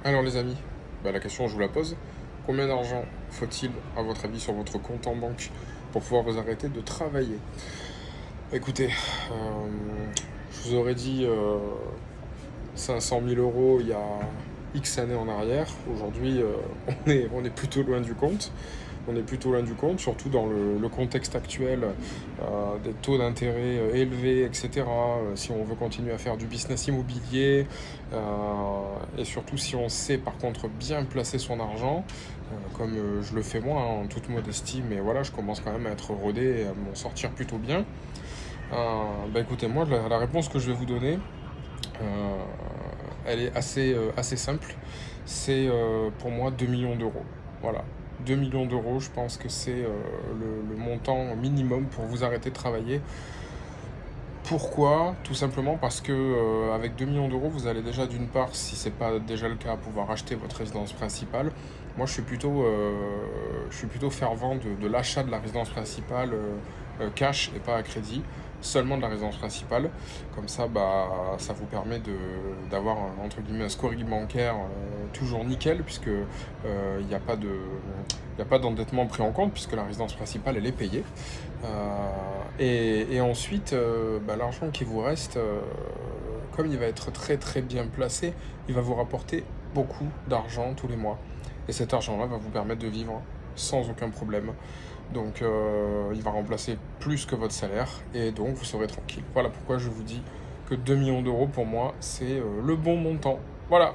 Alors les amis, la question je vous la pose. Combien d'argent faut-il à votre avis sur votre compte en banque pour pouvoir vous arrêter de travailler? Écoutez, je vous aurais dit 500 000 euros il y a X années en arrière. Aujourd'hui, on est plutôt loin du compte. On est plutôt loin du compte, surtout dans le contexte actuel des taux d'intérêt élevés, etc. Si on veut continuer à faire du business immobilier, et surtout si on sait par contre bien placer son argent, comme je le fais moi, hein, en toute modestie, mais voilà, je commence quand même à être rodé et à m'en sortir plutôt bien. Écoutez, moi, la réponse que je vais vous donner, euh, elle est assez simple. C'est pour moi 2 millions d'euros. Voilà. 2 millions d'euros, je pense que c'est le montant minimum pour vous arrêter de travailler. Pourquoi? Tout simplement parce que avec 2 millions d'euros, vous allez déjà d'une part, si c'est pas déjà le cas, pouvoir acheter votre résidence principale. Moi, je suis plutôt fervent de l'achat de la résidence principale cash et pas à crédit, seulement de la résidence principale. Comme ça, ça vous permet d'avoir entre guillemets un scoring bancaire toujours nickel, puisque il n'y a pas d'endettement pris en compte, puisque la résidence principale elle est payée. Et ensuite, l'argent qui vous reste, comme il va être très très bien placé, il va vous rapporter beaucoup d'argent tous les mois. Et cet argent-là va vous permettre de vivre sans aucun problème. Donc il va remplacer plus que votre salaire et donc vous serez tranquille. Voilà pourquoi je vous dis que 2 millions d'euros pour moi, c'est le bon montant. Voilà.